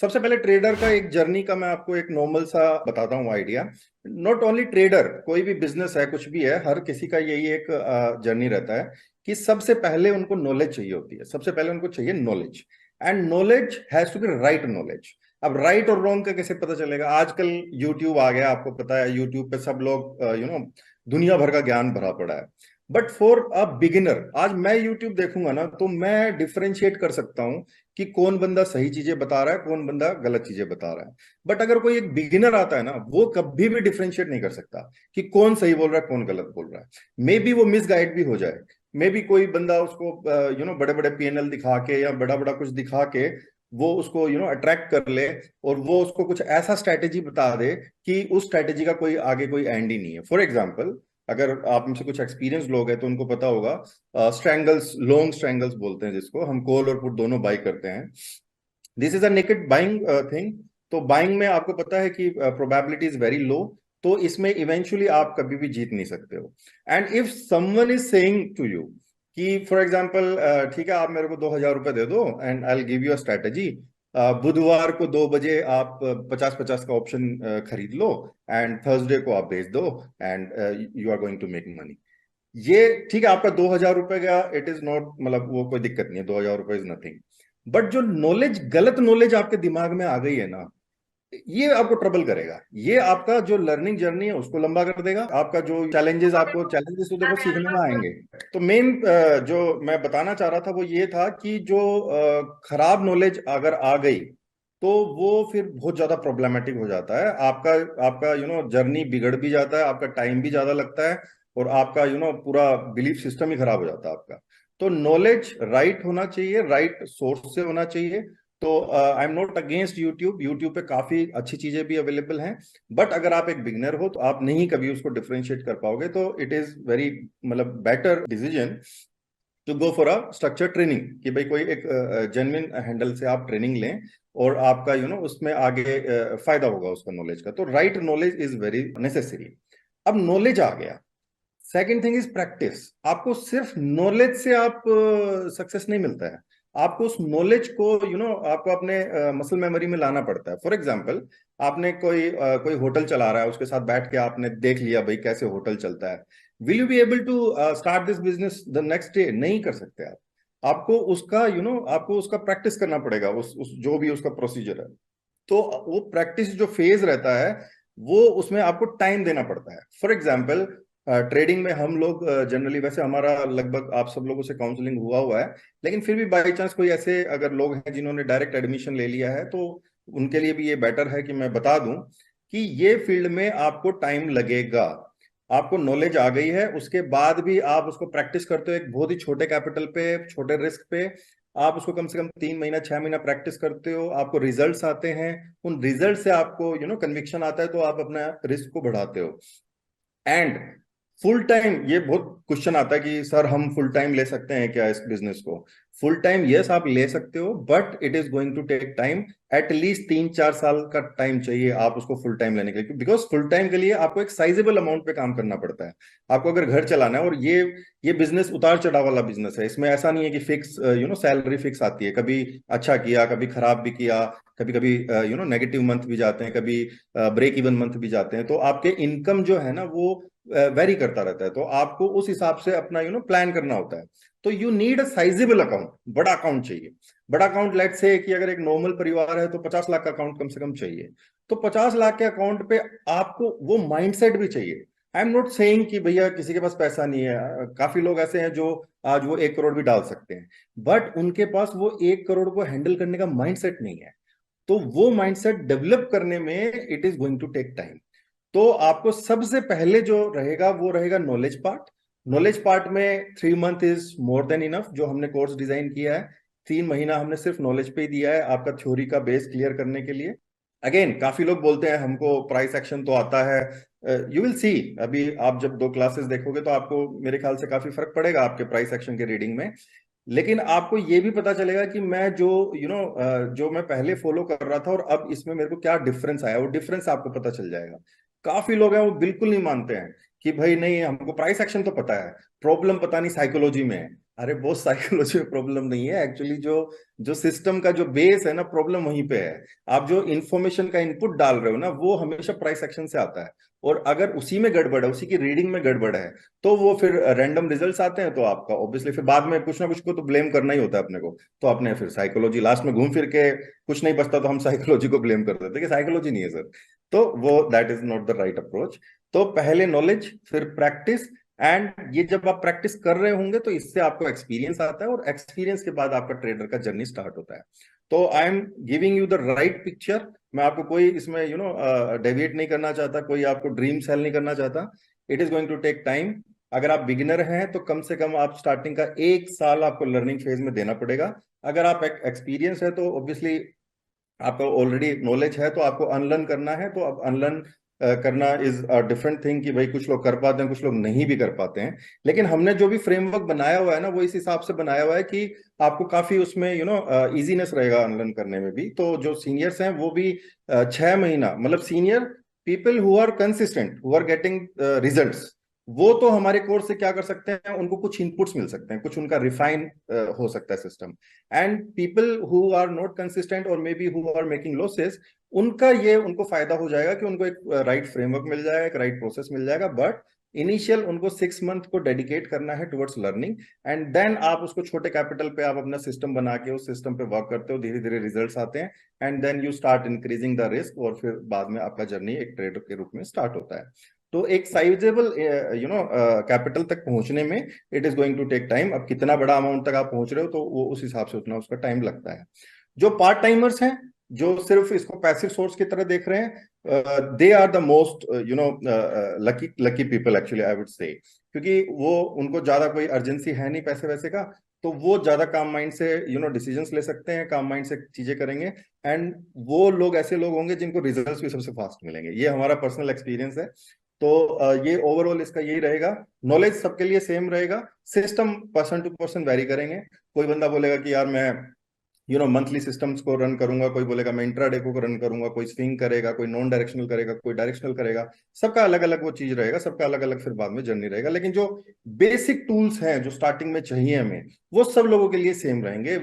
सबसे पहले ट्रेडर का एक जर्नी का मैं आपको एक नॉर्मल सा बताता हूँ आइडिया। नॉट ओनली ट्रेडर, कोई भी बिजनेस है, कुछ भी है, हर किसी का यही एक जर्नी रहता है कि सबसे पहले उनको नॉलेज चाहिए होती है। सबसे पहले उनको चाहिए knowledge, and knowledge has to be right knowledge. अब राइट और रॉन्ग का कैसे पता चलेगा? आजकल यूट्यूब आ गया, आपको पता है, यूट्यूब पे सब लोग दुनिया भर का ज्ञान भरा पड़ा है। बट फॉर अ बिगिनर, आज मैं यूट्यूब देखूंगा ना तो मैं डिफरेंशिएट कर सकता हूँ कि कौन बंदा सही चीजें बता रहा है, कौन बंदा गलत चीजें बता रहा है। बट अगर कोई एक बिगिनर आता है ना, वो कभी भी डिफरेंशिएट नहीं कर सकता कि कौन सही बोल रहा है, कौन गलत बोल रहा है। मे बी वो मिसगाइड भी हो जाए। मे बी कोई बंदा उसको बड़े बड़े पीएनएल दिखा के या बड़ा बड़ा कुछ दिखा के वो उसको अट्रैक्ट कर ले, और वो उसको कुछ ऐसा स्ट्रैटेजी बता दे कि उस स्ट्रैटेजी का कोई आगे कोई एंड ही नहीं है। फॉर एग्जाम्पल, अगर आप में से कुछ एक्सपीरियंस लोग हैं तो उनको पता होगा, स्ट्रैंगल्स, लॉन्ग स्ट्रैंगल्स बोलते हैं जिसको हम कॉल और पुट दोनों बाई करते हैं। This is a naked buying thing. तो बाइंग में आपको पता है कि प्रोबेबिलिटी इज वेरी लो, तो इसमें इवेंचुअली आप कभी भी जीत नहीं सकते हो। And if someone is saying to you कि फॉर एग्जाम्पल, ठीक है, आप मेरे को 2,000 रुपए दे दो and I will give you a strategy, बुधवार को 2 बजे आप 50-50 का ऑप्शन खरीद लो, एंड थर्सडे को आप बेच दो, and you are going to make money. ये ठीक है, आपका 2,000 रुपए का, इट इज नॉट, मतलब वो कोई दिक्कत नहीं है, 2,000 रुपए इज नथिंग। बट जो नॉलेज, गलत नॉलेज आपके दिमाग में आ गई है ना, ये आपको ट्रबल करेगा। ये आपका जो लर्निंग जर्नी है उसको लंबा कर देगा। आपका जो चैलेंजेस, आपको चैलेंजेस तो देखो सीखने में आएंगे। तो मेन जो मैं बताना चाह रहा था वो ये था कि जो खराब नॉलेज अगर आ गई तो वो फिर बहुत ज्यादा प्रॉब्लमेटिक हो जाता है। आपका आपका जर्नी बिगड़ भी जाता है, आपका टाइम भी ज्यादा लगता है, और आपका पूरा बिलीफ सिस्टम ही खराब हो जाता है आपका। तो नॉलेज राइट होना चाहिए, राइट सोर्स से होना चाहिए। तो I am not against YouTube, YouTube पे काफी अच्छी चीजें भी अवेलेबल हैं। बट अगर आप एक बिगनर हो तो आप नहीं कभी उसको डिफरेंशिएट कर पाओगे, तो इट इज वेरी, मतलब better decision to go for a structure training, कि भाई कोई एक जेन्युइन हैंडल से आप ट्रेनिंग लें, और आपका उसमें आगे फायदा होगा उसका नॉलेज का। तो right knowledge is very necessary. अब नॉलेज आ गया, सेकेंड थिंग इज प्रैक्टिस। आपको सिर्फ नॉलेज से आप सक्सेस नहीं मिलता है। आपको उस नॉलेज को आपको अपने मसल मेमोरी में लाना पड़ता है। फॉर एग्जाम्पल, आपने कोई होटल चला रहा है, उसके साथ बैठ के आपने देख लिया भाई कैसे होटल चलता है। Will you be able to start this business the next day? नहीं कर सकते आप। आपको उसका आपको उसका प्रैक्टिस करना पड़ेगा, उस जो भी उसका प्रोसीजर है। तो वो प्रैक्टिस जो फेज रहता है, वो उसमें आपको टाइम देना पड़ता है। फॉर एग्जाम्पल, ट्रेडिंग में हम लोग जनरली, वैसे हमारा लगभग आप सब लोगों से काउंसलिंग हुआ हुआ है, लेकिन फिर भी बाई चांस कोई ऐसे अगर लोग हैं जिन्होंने डायरेक्ट एडमिशन ले लिया है, तो उनके लिए भी ये बेटर है कि मैं बता दूं कि ये फील्ड में आपको टाइम लगेगा। आपको नॉलेज आ गई है, उसके बाद भी आप उसको प्रैक्टिस करते हो एक बहुत ही छोटे कैपिटल पे, छोटे रिस्क पे। आप उसको कम से कम 3 महीना, 6 महीना प्रैक्टिस करते हो, आपको रिजल्ट्स आते हैं। उन रिजल्ट से आपको कन्विक्शन आता है, तो आप अपना रिस्क को बढ़ाते हो। एंड फुल टाइम, ये बहुत क्वेश्चन आता है कि सर हम फुल टाइम ले सकते हैं क्या इस बिजनेस को? फुल टाइम यस, आप ले सकते हो, but it is going to take time. At least 3-4 साल का टाइम चाहिए आप उसको फुल टाइम लेने के लिए, बिकॉज फुल टाइम के लिए आपको एक साइजेबल अमाउंट पे काम करना पड़ता है। आपको अगर घर चलाना है, और ये बिजनेस उतार चढ़ाव वाला बिजनेस है, इसमें ऐसा नहीं है कि फिक्स सैलरी फिक्स आती है। कभी अच्छा किया, कभी खराब भी किया, कभी कभी नेगेटिव मंथ भी जाते हैं, कभी ब्रेक इवन मंथ भी जाते हैं। तो आपके इनकम जो है ना, वो वेरी करता रहता है। तो आपको उस हिसाब से अपना प्लान करना होता है। तो you need a sizeable account, बड़ा अकाउंट चाहिए। बड़ा अकाउंट, लेट से कि अगर एक नॉर्मल परिवार है तो 50 लाख का अकाउंट कम से कम चाहिए। तो 50 लाख के अकाउंट पे आपको वो माइंडसेट भी चाहिए। आई एम नॉट सेइंग कि भैया किसी के पास पैसा नहीं है, काफी लोग ऐसे हैं जो आज वो 1 करोड़ भी डाल सकते हैं, बट उनके पास वो 1 करोड़ को हैंडल करने का माइंडसेट नहीं है। तो वो माइंडसेट डेवलप करने में it is going to take time. तो आपको सबसे पहले जो रहेगा वो रहेगा नॉलेज पार्ट। नॉलेज पार्ट में 3 month is more than enough. जो हमने कोर्स डिजाइन किया है, 3 महीना हमने सिर्फ नॉलेज पे ही दिया है, आपका थ्योरी का बेस क्लियर करने के लिए। अगेन, काफी लोग बोलते हैं हमको प्राइस एक्शन तो आता है। यू विल सी, अभी आप जब 2 क्लासेस देखोगे तो आपको मेरे ख्याल से काफी फर्क पड़ेगा आपके प्राइस एक्शन के रीडिंग में। लेकिन आपको ये भी पता चलेगा कि मैं जो जो मैं पहले फॉलो कर रहा था और अब इसमें मेरे को क्या डिफरेंस आया, वो डिफरेंस आपको पता चल जाएगा। काफी लोग हैं वो बिल्कुल नहीं मानते हैं कि भाई नहीं हमको प्राइस एक्शन तो पता है, प्रॉब्लम पता नहीं साइकोलॉजी में है। अरे वो साइकोलॉजी में प्रॉब्लम नहीं है एक्चुअली, जो जो सिस्टम का जो बेस है ना, प्रॉब्लम वहीं पे है। आप जो इंफॉर्मेशन का इनपुट डाल रहे हो ना, वो हमेशा प्राइस एक्शन से आता है। और अगर उसी में गड़बड़ है, उसी की रीडिंग में गड़बड़ है, तो वो फिर रैंडम रिजल्ट्स आते हैं, तो आपका ऑब्वियसली फिर बाद में कुछ ना कुछ को तो ब्लेम करना ही होता है अपने को। तो आपने फिर साइकोलॉजी लास्ट में घूम फिर के कुछ नहीं बचता, तो हम साइकोलॉजी को ब्लेम कर देते हैं कि साइकोलॉजी नहीं है सर। तो वो that is not the right approach. तो पहले नॉलेज, फिर प्रैक्टिस। एंड ये जब आप प्रैक्टिस कर रहे होंगे तो इससे आपको एक्सपीरियंस आता है, और एक्सपीरियंस के बाद आपका ट्रेडर का जर्नी स्टार्ट होता है। तो I am giving you the right picture. मैं आपको कोई इसमें डेविएट नहीं करना चाहता, कोई आपको ड्रीम सेल नहीं करना चाहता। It is going to take time. अगर आप बिगिनर हैं तो कम से कम आप स्टार्टिंग का 1 साल आपको लर्निंग फेज में देना पड़ेगा। अगर आप एक्सपीरियंस है तो ऑब्वियसली आपको ऑलरेडी नॉलेज है, तो आपको अनलर्न करना है। तो अब अनलर्न करना इज अ डिफरेंट थिंग, कि भाई कुछ लोग कर पाते हैं, कुछ लोग नहीं भी कर पाते हैं। लेकिन हमने जो भी फ्रेमवर्क बनाया हुआ है ना, वो इस हिसाब से बनाया हुआ है कि आपको काफी उसमें इजीनेस रहेगा अनलर्न करने में भी। तो जो सीनियर्स हैं वो भी 6 महीना, मतलब senior people who are consistent, who are getting results, वो तो हमारे कोर्स से क्या कर सकते हैं, उनको कुछ इनपुट्स मिल सकते हैं, कुछ उनका रिफाइन हो सकता है system. And people who are not consistent और may be who are making losses, उनका ये उनको फायदा हो जाएगा कि उनको एक राइट फ्रेमवर्क मिल जाएगा, एक राइट प्रोसेस मिल जाएगा। बट इनिशियल उनको 6 मंथ को डेडिकेट करना है टुवर्ड्स लर्निंग। एंड देन आप उसको छोटे कैपिटल पे आप अपना सिस्टम बना के उस सिस्टम पे वर्क करते हो, धीरे धीरे रिजल्ट्स आते हैं। And then you start increasing the risk, और फिर बाद में आपका जर्नी एक ट्रेडर के रूप में स्टार्ट होता है। तो एक साइजेबल कैपिटल तक पहुंचने में it is going to take time. अब कितना बड़ा अमाउंट तक आप पहुंच रहे हो, तो वो उस हिसाब से उतना उसका टाइम लगता है। जो पार्ट टाइमर्स हैं, जो सिर्फ इसको पैसिव सोर्स की तरह देख रहे हैं, they are the most lucky lucky people actually, I would say. क्योंकि वो उनको ज्यादा कोई अर्जेंसी है नहीं पैसे वैसे का, तो वो ज्यादा काम माइंड से डिसीजंस ले सकते हैं, काम माइंड से चीजें करेंगे। एंड वो लोग ऐसे लोग होंगे जिनको रिजल्ट्स भी सबसे फास्ट मिलेंगे। ये हमारा पर्सनल एक्सपीरियंस है। तो ये ओवरऑल इसका यही रहेगा। नॉलेज सबके लिए सेम रहेगा, system person to person vary करेंगे। कोई बंदा बोलेगा कि यार मैं मंथली सिस्टम्स को रन करूंगा, कोई बोलेगा मैं इंट्राडे को रन करूंगा, कोई स्विंग करेगा, कोई नॉन डायरेक्शनल करेगा, कोई डायरेक्शनल करेगा। सबका अलग अलग वो चीज रहेगा, सबका अलग अलग फिर बाद में जर्नी रहेगा। लेकिन जो बेसिक टूल्स हैं जो स्टार्टिंग में चाहिए हमें, वो सब लोगों के लिए सेम रहेंगे।